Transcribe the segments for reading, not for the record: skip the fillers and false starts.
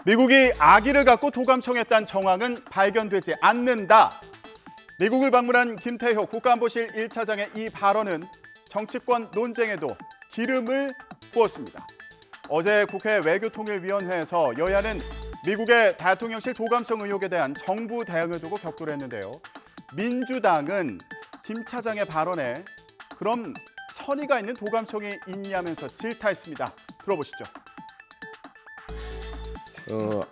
미국이 아기를 갖고 도감청했다는 정황은 발견되지 않는다. 미국을 방문한 김태효 국가안보실 1차장의 이 발언은 정치권 논쟁에도 기름을 부었습니다. 어제 국회 외교통일위원회에서 여야는 미국의 대통령실 도감청 의혹에 대한 정부 대응을 두고 격돌을 했는데요. 민주당은 김 차장의 발언에 그럼 선의가 있는 도감청이 있냐면서 질타했습니다. 들어보시죠.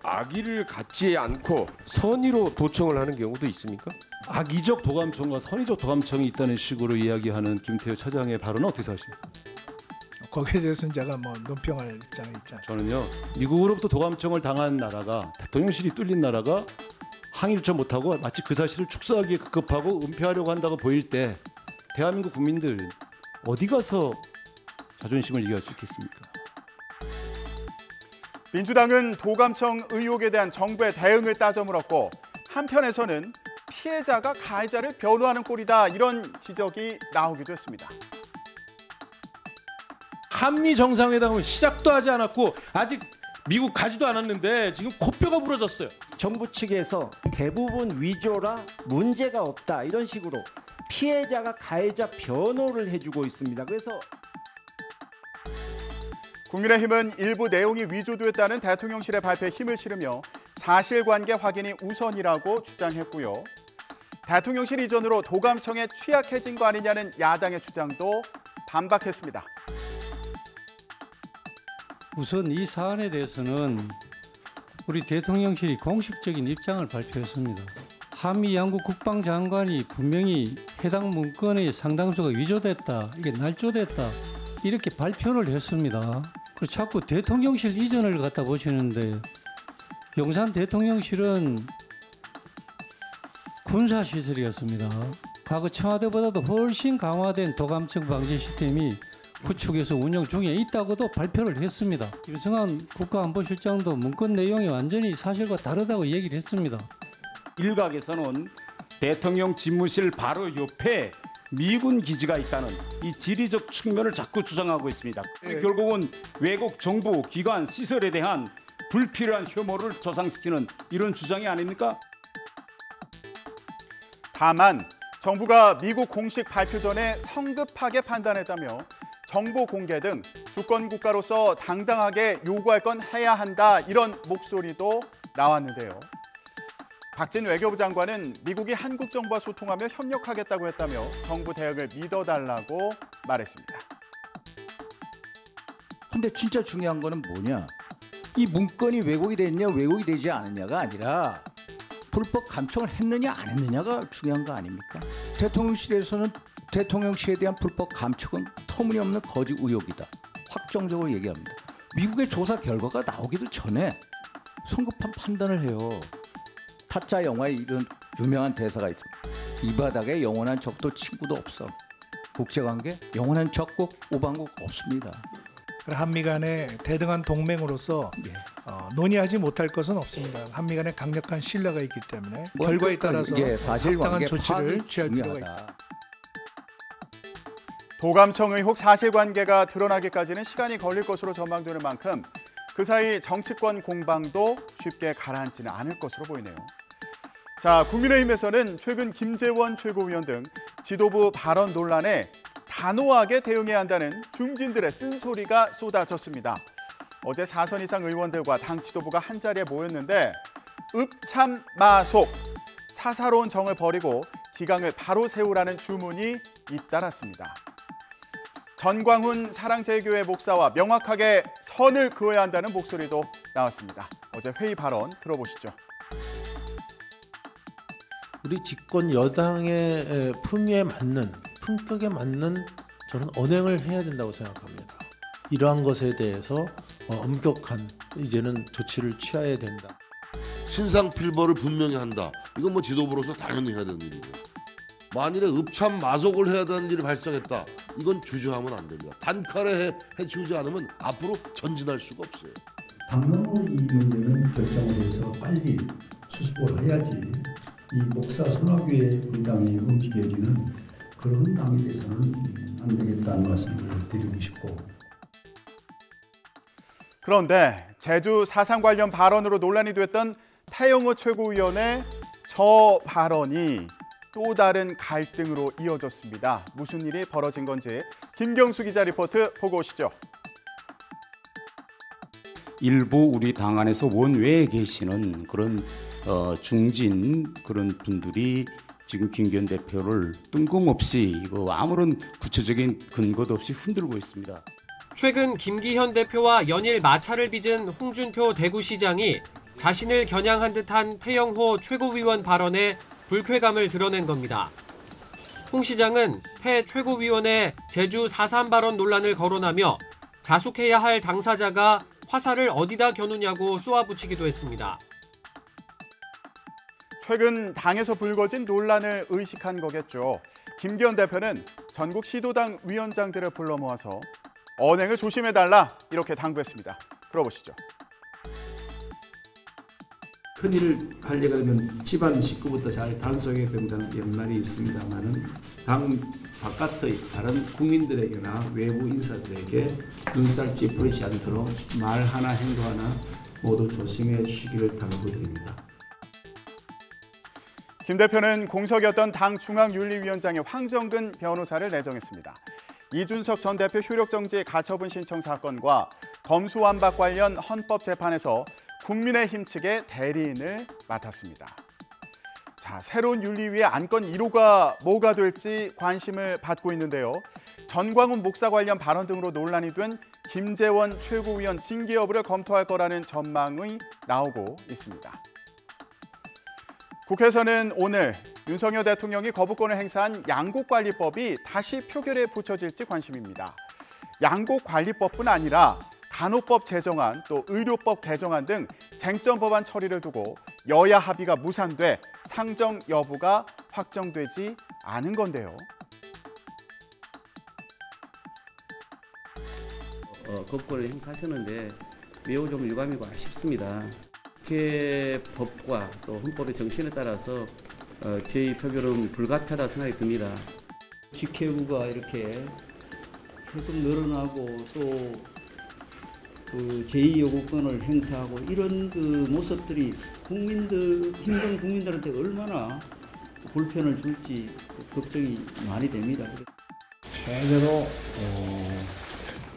악의를 갖지 않고 선의로 도청을 하는 경우도 있습니까? 악의적 도감청과 선의적 도감청이 있다는 식으로 이야기하는 김태효 차장의 발언은 어떻게 생각하십니까? 거기에 대해서는 제가 논평할 입장에 있지 않습니다. 저는요, 미국으로부터 도감청을 당한 나라가, 대통령실이 뚫린 나라가 항의 요청 못하고 마치 그 사실을 축소하기에 급급하고 은폐하려고 한다고 보일 때 대한민국 국민들 어디 가서 자존심을 얘기할 수 있겠습니까? 민주당은 도감청 의혹에 대한 정부의 대응을 따져 물었고, 한편에서는 피해자가 가해자를 변호하는 꼴이다, 이런 지적이 나오기도 했습니다. 한미 정상회담은 시작도 하지 않았고 아직 미국 가지도 않았는데 지금 코뼈가 부러졌어요. 정부 측에서 대부분 위조라 문제가 없다 이런 식으로 피해자가 가해자 변호를 해주고 있습니다. 그래서 국민의힘은 일부 내용이 위조됐다는 대통령실의 발표에 힘을 실으며 사실관계 확인이 우선이라고 주장했고요. 대통령실 이전으로 도감청에 취약해진 거 아니냐는 야당의 주장도 반박했습니다. 우선 이 사안에 대해서는 우리 대통령실이 공식적인 입장을 발표했습니다. 한미 양국 국방장관이 분명히 해당 문건의 상당수가 위조됐다, 이게 날조됐다, 이렇게 발표를 했습니다. 그리고 자꾸 대통령실 이전을 갖다 보시는데, 용산 대통령실은 군사시설이었습니다. 과거 청와대보다도 훨씬 강화된 도감청 방지 시스템이 구축해서 운영 중에 있다고도 발표를 했습니다. 유승환 국가안보실장도 문건 내용이 완전히 사실과 다르다고 얘기를 했습니다. 일각에서는 대통령 집무실 바로 옆에 미군 기지가 있다는 이 지리적 측면을 자꾸 주장하고 있습니다. 결국은 외국 정부 기관 시설에 대한 불필요한 혐오를 조장시키는 이런 주장이 아닙니까? 다만 정부가 미국 공식 발표 전에 성급하게 판단했다며 정보 공개 등 주권 국가로서 당당하게 요구할 건 해야 한다, 이런 목소리도 나왔는데요. 박진 외교부 장관은 미국이 한국 정부와 소통하며 협력하겠다고 했다며 정부 대응을 믿어달라고 말했습니다. 근데 진짜 중요한 거는 뭐냐? 이 문건이 왜곡이 됐냐 왜곡이 되지 않았냐가 아니라 불법 감청을 했느냐 안 했느냐가 중요한 거 아닙니까? 대통령실에서는 대통령실에 대한 불법 감청은 터무니없는 거짓 의혹이다, 확정적으로 얘기합니다. 미국의 조사 결과가 나오기도 전에 성급한 판단을 해요. 타짜 영화에 이런 유명한 대사가 있습니다. 이 바닥에 영원한 적도 친구도 없어. 국제관계 영원한 적국 오방국 없습니다. 한미 간의 대등한 동맹으로서 논의하지 못할 것은 없습니다. 한미 간에 강력한 신뢰가 있기 때문에 결과에 따라서 합당한 조치를 취할 필요가 있다. 도감청 의혹 사실관계가 드러나기까지는 시간이 걸릴 것으로 전망되는 만큼 그 사이 정치권 공방도 쉽게 가라앉지는 않을 것으로 보이네요. 자, 국민의힘에서는 최근 김재원 최고위원 등 지도부 발언 논란에 단호하게 대응해야 한다는 중진들의 쓴소리가 쏟아졌습니다. 어제 4선 이상 의원들과 당 지도부가 한자리에 모였는데 읍참마속, 사사로운 정을 버리고 기강을 바로 세우라는 주문이 잇따랐습니다. 전광훈 사랑제일교회 목사와 명확하게 선을 그어야 한다는 목소리도 나왔습니다. 어제 회의 발언 들어보시죠. 우리 집권 여당의 품위에 맞는, 품격에 맞는 저는 언행을 해야 된다고 생각합니다. 이러한 것에 대해서 엄격한 이제는 조치를 취해야 된다. 신상필벌을 분명히 한다. 이건 뭐 지도부로서 당연히 해야 되는 일이고, 만일에 읍참마속을 해야 되는 일이 발생했다, 이건 주저하면 안 됩니다. 단칼에 해치우지 않으면 앞으로 전진할 수가 없어요. 당론으로 이 문제는 결정을 해서 빨리 수습을 해야지 이 목사 선화교회 우리 당이 움직여지는 그런 당에 대해서는 안 되겠다는 말씀을 드리고 싶고, 그런데 제주 4.3 관련 발언으로 논란이 됐던 태영호 최고위원의 저 발언이 또 다른 갈등으로 이어졌습니다. 무슨 일이 벌어진 건지 김경수 기자 리포트 보고 오시죠. 일부 우리 당 안에서 원외에 계시는 그런 중진 그런 분들이 지금 김기현 대표를 뜬금없이 이거 아무런 구체적인 근거도 없이 흔들고 있습니다. 최근 김기현 대표와 연일 마찰을 빚은 홍준표 대구시장이 자신을 겨냥한 듯한 태영호 최고위원 발언에 불쾌감을 드러낸 겁니다. 홍 시장은 태 최고위원의 제주 4.3 발언 논란을 거론하며 자숙해야 할 당사자가 화살을 어디다 겨누냐고 쏘아붙이기도 했습니다. 최근 당에서 불거진 논란을 의식한 거겠죠. 김기현 대표는 전국 시도당 위원장들을 불러 모아서 언행을 조심해달라 이렇게 당부했습니다. 들어보시죠. 큰일을 하려고 하면 집안 식구부터 잘 단속해야 된다는 연말이 있습니다만은 당 바깥의 다른 국민들에게나 외부 인사들에게 눈살 찌푸리지 않도록 말 하나 행동 하나 모두 조심해 주시기를 당부드립니다. 김 대표는 공석이었던 당 중앙윤리위원장의 황정근 변호사를 내정했습니다. 이준석 전 대표 효력정지 가처분 신청 사건과 검수완박 관련 헌법재판에서 국민의힘 측의 대리인을 맡았습니다. 자, 새로운 윤리위의 안건 1호가 뭐가 될지 관심을 받고 있는데요. 전광훈 목사 관련 발언 등으로 논란이 된 김재원 최고위원 징계 여부를 검토할 거라는 전망이 나오고 있습니다. 국회에서는 오늘 윤석열 대통령이 거부권을 행사한 양곡관리법이 다시 표결에 붙여질지 관심입니다. 양곡관리법뿐 아니라 간호법 제정안, 또 의료법 개정안 등 쟁점 법안 처리를 두고 여야 합의가 무산돼 상정 여부가 확정되지 않은 건데요. 거부권을 행사하셨는데 매우 좀 유감이고 아쉽습니다. 국회 법과 또 헌법의 정신에 따라서 저희 표결은 불가피하다고 생각이 듭니다. 직회부가 이렇게 계속 늘어나고 또 그 제2요구권을 행사하고 이런 그 모습들이 힘든 국민들한테 얼마나 불편을 줄지 걱정이 많이 됩니다. 제대로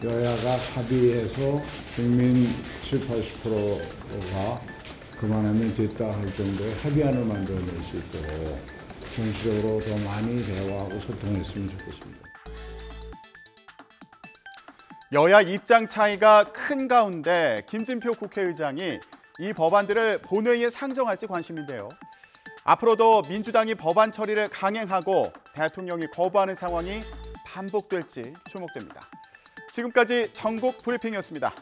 여야가 합의해서 국민 70~80%가 그만하면 됐다 할 정도의 합의안을 만들어낼 수 있도록 정치적으로 더 많이 대화하고 소통했으면 좋겠습니다. 여야 입장 차이가 큰 가운데 김진표 국회의장이 이 법안들을 본회의에 상정할지 관심인데요. 앞으로도 민주당이 법안 처리를 강행하고 대통령이 거부하는 상황이 반복될지 주목됩니다. 지금까지 전국 브리핑이었습니다.